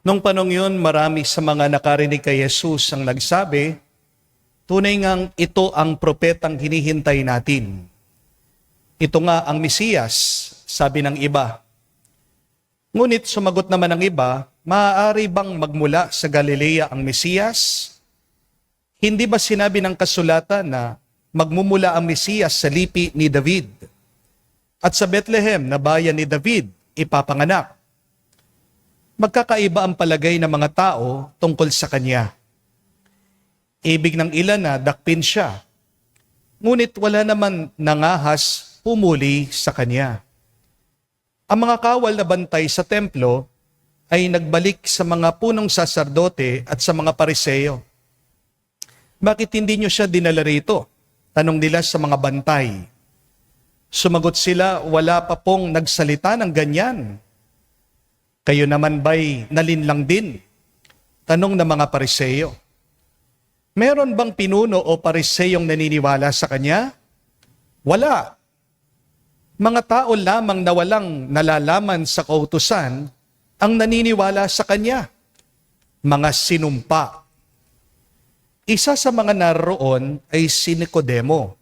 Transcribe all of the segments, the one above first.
Nung panong yun, marami sa mga nakarinig kay Jesus ang nagsabi, tunay ngang ito ang propetang hinihintay natin. Ito nga ang Mesiyas, sabi ng iba. Ngunit sumagot naman ng iba, maaari bang magmula sa Galilea ang Mesiyas? Hindi ba sinabi ng kasulatan na magmumula ang Mesiyas sa lipi ni David? At sa Bethlehem na bayan ni David, ipapanganak. Magkakaiba ang palagay ng mga tao tungkol sa kanya. Ibig ng ilan na dakpin siya. Ngunit wala naman nangahas pumuli sa kanya. Ang mga kawal na bantay sa templo ay nagbalik sa mga punong saserdote at sa mga pariseyo. Bakit hindi nyo siya dinala rito? Tanong nila sa mga bantay. Sumagot sila, wala pa pong nagsalita ng ganyan. Kayo naman ba'y nalinlang din? Tanong ng mga pariseyo. Meron bang pinuno o pariseyong naniniwala sa kanya? Wala. Mga tao lamang na walang nalalaman sa kautusan ang naniniwala sa kanya. Mga sinumpa. Isa sa mga naroon ay si Nicodemo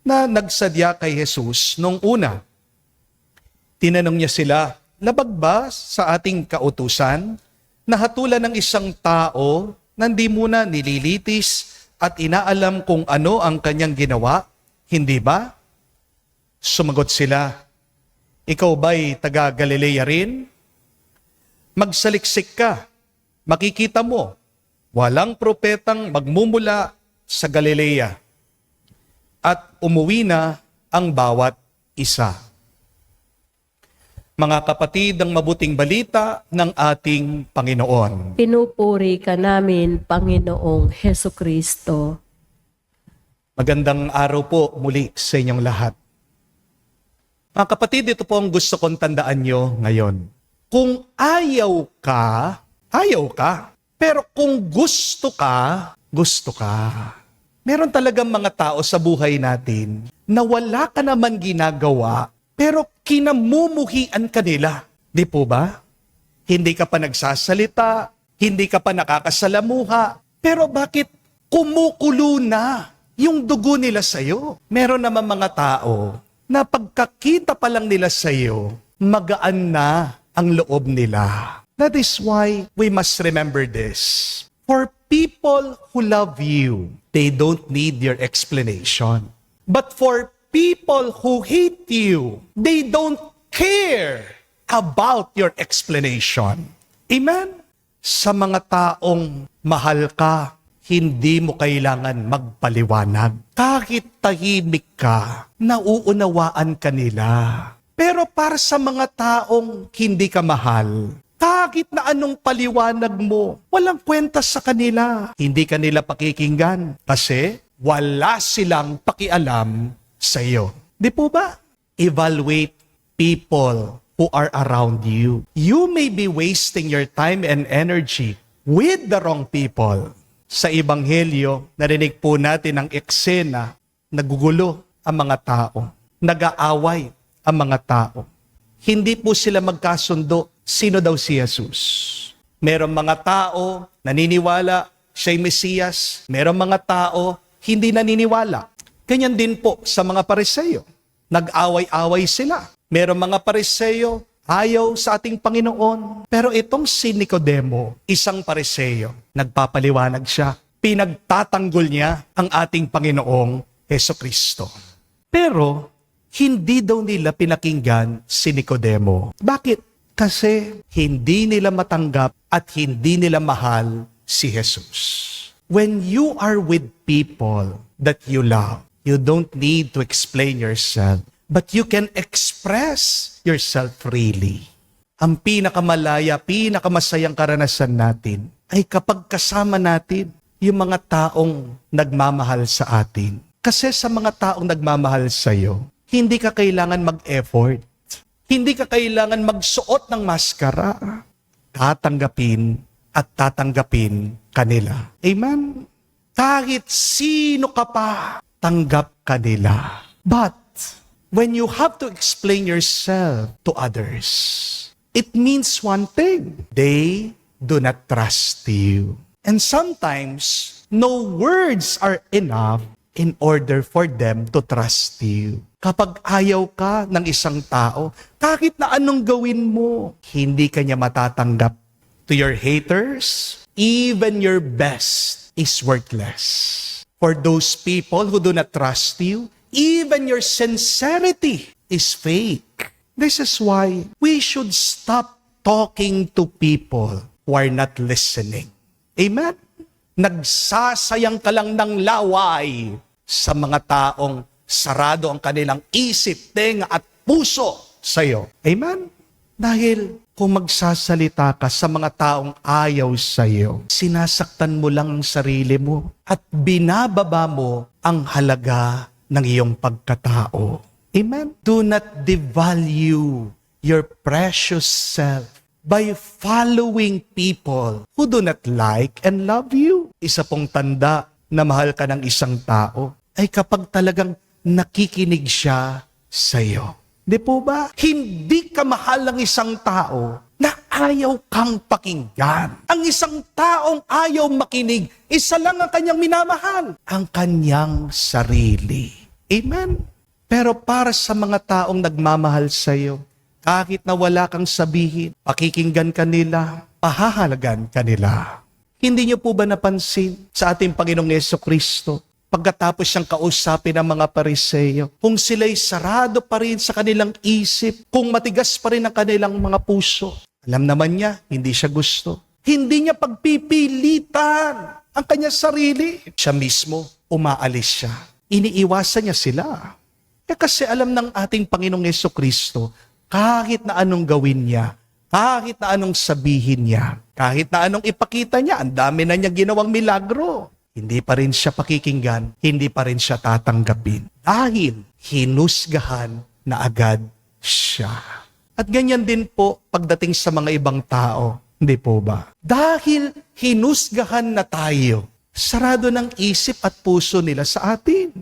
na nagsadya kay Jesus nung una. Tinanong niya sila, labag ba sa ating kautusan na hatulan ng isang tao na hindi muna nililitis at inaalam kung ano ang kanyang ginawa? Hindi ba? Sumagot sila, ikaw ba'y taga Galilea rin? Magsaliksik ka, makikita mo, walang propetang magmumula sa Galilea at umuwi na ang bawat isa. Mga kapatid, ang mabuting balita ng ating Panginoon. Pinupuri ka namin, Panginoong Hesukristo. Magandang araw po muli sa inyong lahat. Mga kapatid, ito po ang gusto kong tandaan nyo ngayon. Kung ayaw ka. Pero kung gusto ka, gusto ka. Meron talagang mga tao sa buhay natin na wala ka naman ginagawa, pero kinamumuhian ka nila. Di po ba? Hindi ka pa nagsasalita, hindi ka pa nakakasalamuha, pero bakit kumukulo na yung dugo nila sa'yo? Meron naman mga tao na pagkakita pa lang nila sa'yo, magaan na ang loob nila. That is why we must remember this. For people who love you, they don't need your explanation. But for people who hate you, they don't care about your explanation. Amen? Sa mga taong mahal ka, hindi mo kailangan magpaliwanag. Kahit tahimik ka, nauunawaan ka nila. Pero para sa mga taong hindi ka mahal, kahit na anong paliwanag mo, walang kwenta sa kanila. Hindi kanila pakikinggan kasi wala silang pakialam sa iyo. Di po ba? Evaluate people who are around you. You may be wasting your time and energy with the wrong people. Sa Ebanghelyo, narinig po natin ang eksena, nagugulo ang mga tao, nag-aaway ang mga tao. Hindi po sila magkasundo. Sino daw si Jesus? Merong mga tao naniniwala siya'y Mesiyas. Merong mga tao hindi naniniwala. Ganyan din po sa mga pariseyo. Nag-away-away sila. Merong mga pariseyo ayaw sa ating Panginoon. Pero itong si Nicodemo, isang pariseyo, nagpapaliwanag siya. Pinagtatanggol niya ang ating Panginoong Hesukristo. Pero hindi daw nila pinakinggan si Nicodemo. Bakit? Kasi hindi nila matanggap at hindi nila mahal si Jesus. When you are with people that you love, you don't need to explain yourself, but you can express yourself freely. Ang pinakamalaya, pinakamasayang karanasan natin ay kapag kasama natin yung mga taong nagmamahal sa atin. Kasi sa mga taong nagmamahal sa'yo, hindi ka kailangan mag-effort. Hindi ka kailangan magsuot ng maskara. Tatanggapin at tatanggapin kanila. Amen? Kahit sino ka pa, tanggap kanila. But when you have to explain yourself to others, it means one thing. They do not trust you. And sometimes, no words are enough in order for them to trust you. Kapag ayaw ka ng isang tao, kahit na anong gawin mo, hindi ka niya matatanggap. To your haters, even your best is worthless. For those people who do not trust you, even your sincerity is fake. This is why we should stop talking to people who are not listening. Amen? Nagsasayang ka lang ng laway sa mga taong sarado ang kanilang isip, tenga at puso sa iyo. Amen? Dahil kung magsasalita ka sa mga taong ayaw sa iyo, sinasaktan mo lang ang sarili mo at binababa mo ang halaga ng iyong pagkatao. Amen? Do not devalue your precious self by following people who do not like and love you. Isa pong tanda na mahal ka ng isang tao ay kapag talagang nakikinig siya sa iyo. Di po ba? Hindi ka mahal ng isang tao na ayaw kang pakinggan. Ang isang taong ayaw makinig, isa lang ang kanyang minamahal, ang kanyang sarili. Amen? Pero para sa mga taong nagmamahal sa iyo, kahit na wala kang sabihin, pakikinggan ka nila, pahahalagan ka nila. Hindi niyo po ba napansin sa ating Panginoong Jesucristo, pagkatapos siyang kausapin ng mga Pariseyo, kung sila'y sarado pa rin sa kanilang isip, kung matigas pa rin ang kanilang mga puso, alam naman niya, hindi siya gusto. Hindi niya pagpipilitan ang kanyang sarili. Siya mismo, umaalis siya. Iniiwasan niya sila. Kasi alam ng ating Panginoong Jesucristo, kahit na anong gawin niya, kahit na anong sabihin niya, kahit na anong ipakita niya, ang dami na niya ginawang milagro. Hindi pa rin siya pakikinggan, hindi pa rin siya tatanggapin. Dahil hinusgahan na agad siya. At ganyan din po pagdating sa mga ibang tao. Hindi po ba? Dahil hinusgahan na tayo, sarado ng isip at puso nila sa atin.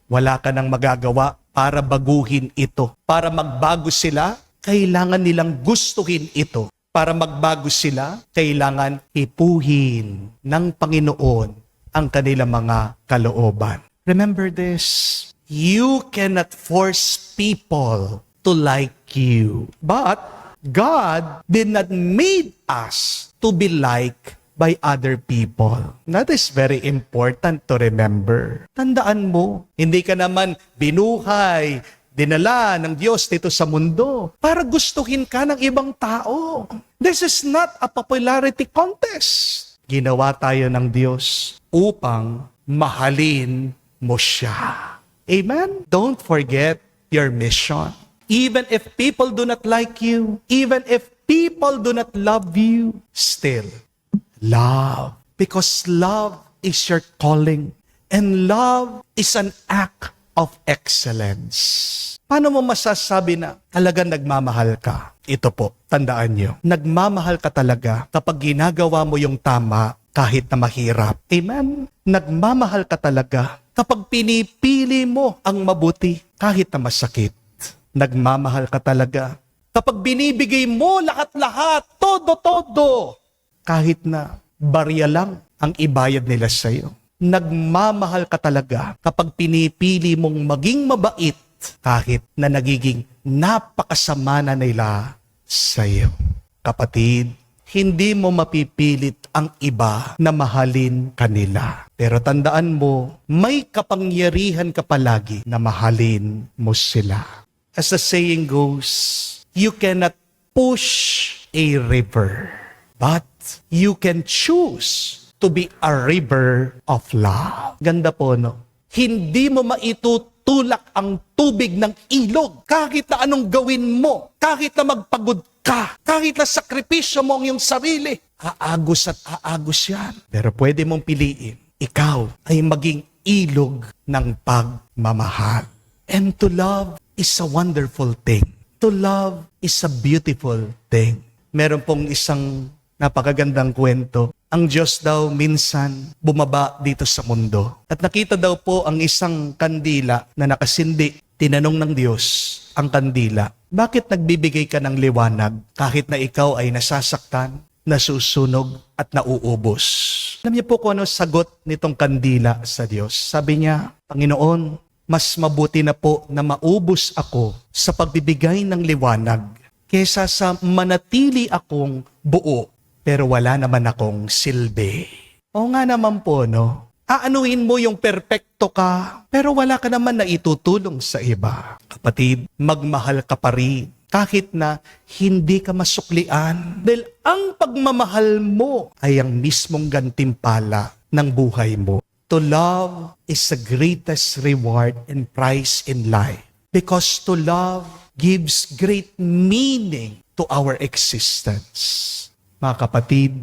Wala ka nang magagawa para baguhin ito. Para magbago sila, kailangan nilang gustuhin ito. Para magbago sila, kailangan hipuhin ng Panginoon ang kanilang mga kalooban. Remember this, you cannot force people to like you. But God did not make us to be liked by other people. That is very important to remember. Tandaan mo, hindi ka naman binuhay, dinala ng Diyos dito sa mundo para gustuhin ka ng ibang tao. This is not a popularity contest. Ginawa tayo ng Diyos upang mahalin mo siya. Amen? Don't forget your mission. Even if people do not like you, even if people do not love you, still love. Because love is your calling. And love is an act of excellence. Paano mo masasabi na talagang nagmamahal ka? Ito po, tandaan nyo. Nagmamahal ka talaga kapag ginagawa mo yung tama kahit na mahirap. Amen? Nagmamahal ka talaga kapag pinipili mo ang mabuti kahit na masakit. Nagmamahal ka talaga kapag binibigay mo lahat-lahat, todo-todo, kahit na barya lang ang ibayad nila sa'yo. Nagmamahal ka talaga kapag pinipili mong maging mabait kahit na nagiging napakasama na nila sa'yo. Kapatid, hindi mo mapipilit ang iba na mahalin kanila. Pero tandaan mo, may kapangyarihan ka palagi na mahalin mo sila. As the saying goes, you cannot push a river, but you can choose to be a river of love. Ganda po, no? Hindi mo maitutulak ang tubig ng ilog kahit na anong gawin mo, kahit na magpagod ka, kahit na sakripisyo mo ang iyong sarili. Aagos at aagos yan. Pero pwede mong piliin, ikaw ay maging ilog ng pagmamahal. And to love is a wonderful thing. To love is a beautiful thing. Meron pong isang napakagandang kwento. Ang Diyos daw minsan bumaba dito sa mundo. At nakita daw po ang isang kandila na nakasindi Tinanong ng Diyos ang kandila, bakit nagbibigay ka ng liwanag kahit na ikaw ay nasasaktan, nasusunog at nauubos? Alam niyo po kung ano sagot nitong kandila sa Diyos. Sabi niya, Panginoon, mas mabuti na po na maubos ako sa pagbibigay ng liwanag kesa sa manatili akong buo pero wala naman akong silbi. O nga naman po, no? Aanuhin mo yung perpekto ka, pero wala ka naman na itutulong sa iba. Kapatid, magmahal ka pa rin kahit na hindi ka masuklian. Dahil ang pagmamahal mo ay ang mismong gantimpala ng buhay mo. To love is the greatest reward and prize in life. Because to love gives great meaning to our existence. Mga kapatid,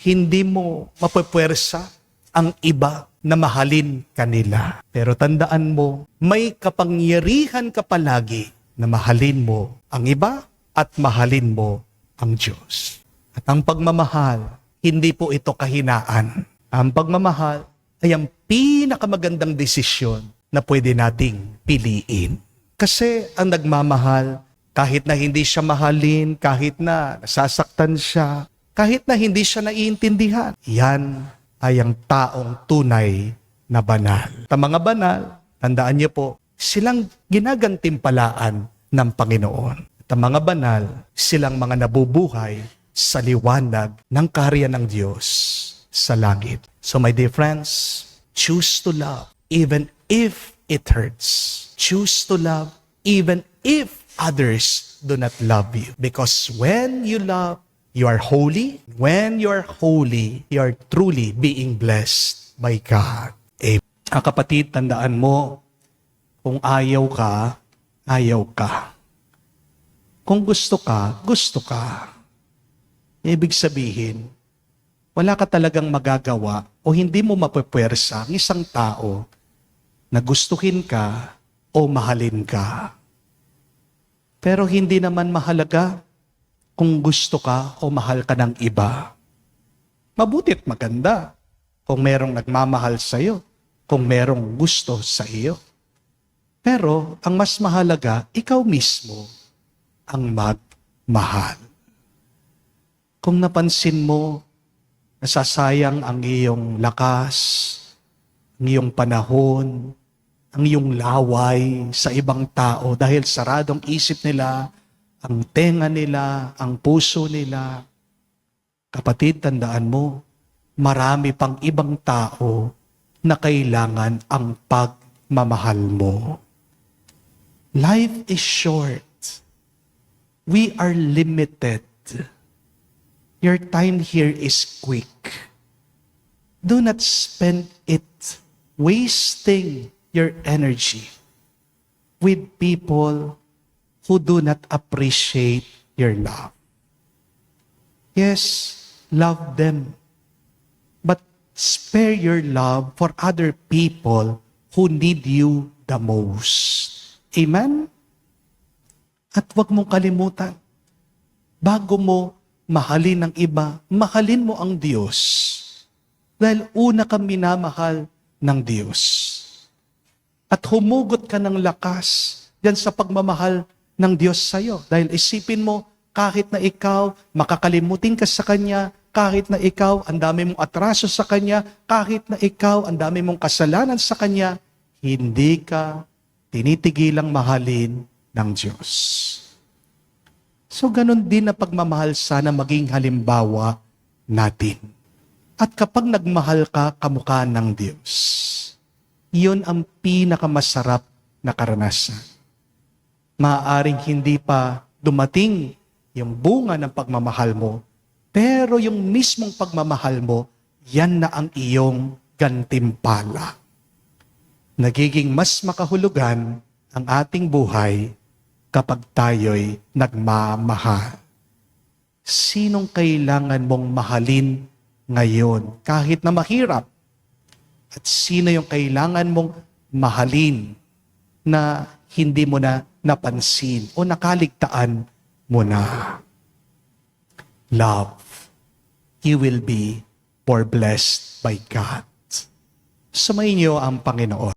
hindi mo mapapwersa ang iba na mahalin kanila. Pero tandaan mo, may kapangyarihan ka palagi na mahalin mo ang iba at mahalin mo ang Diyos. At ang pagmamahal, hindi po ito kahinaan. Ang pagmamahal ay ang pinakamagandang desisyon na pwede nating piliin. Kasi ang nagmamahal, kahit na hindi siya mahalin, kahit na nasasaktan siya, kahit na hindi siya naiintindihan, yan ay ang taong tunay na banal. Ang mga banal, tandaan niyo po, silang ginagantimpalaan ng Panginoon. At ang mga banal, silang mga nabubuhay sa liwanag ng kaharian ng Diyos sa langit. So my dear friends, choose to love even if it hurts. Choose to love even if others do not love you. Because when you love, you are holy. When you are holy, you are truly being blessed by God. Amen. Kapatid, tandaan mo, kung ayaw ka, ayaw ka. Kung gusto ka, gusto ka. Ibig sabihin, wala ka talagang magagawa o hindi mo mapapwersa ang isang tao na gustuhin ka o mahalin ka. Pero hindi naman mahalaga kung gusto ka o mahal ka ng iba. Mabuti at maganda kung merong nagmamahal sa iyo, kung merong gusto sa iyo. Pero ang mas mahalaga, ikaw mismo ang magmahal. Kung napansin mo, nasasayang ang iyong lakas, ang iyong panahon, ang iyong laway sa ibang tao dahil saradong isip nila, ang tenga nila, ang puso nila. Kapatid, tandaan mo, marami pang ibang tao na kailangan ang pagmamahal mo. Life is short. We are limited. Your time here is quick. Do not spend it wasting your energy with people who do not appreciate your love. Yes, love them. But spare your love for other people who need you the most. Amen? At huwag mong kalimutan, bago mo mahalin ang iba, mahalin mo ang Diyos. Dahil una kang minamahal ng Diyos. At humugot ka ng lakas yan sa pagmamahal ng Diyos sa'yo. Dahil isipin mo, kahit na ikaw, makakalimutin ka sa Kanya, kahit na ikaw, ang dami mong atraso sa Kanya, kahit na ikaw, ang dami mong kasalanan sa Kanya, hindi ka tinitigilang mahalin ng Diyos. So, ganun din na pagmamahal sana maging halimbawa natin. At kapag nagmahal ka kamukha ng Diyos, iyon ang pinakamasarap na karanasan. Maaaring hindi pa dumating yung bunga ng pagmamahal mo, pero yung mismong pagmamahal mo, yan na ang iyong gantimpala. Nagiging mas makahulugan ang ating buhay kapag tayo'y nagmamahal. Sinong kailangan mong mahalin ngayon kahit na mahirap? At sino yung kailangan mong mahalin na hindi mo na napansin o nakaligtaan mo na? Love. You will be more blessed by God. Sumayin niyo ang Panginoon.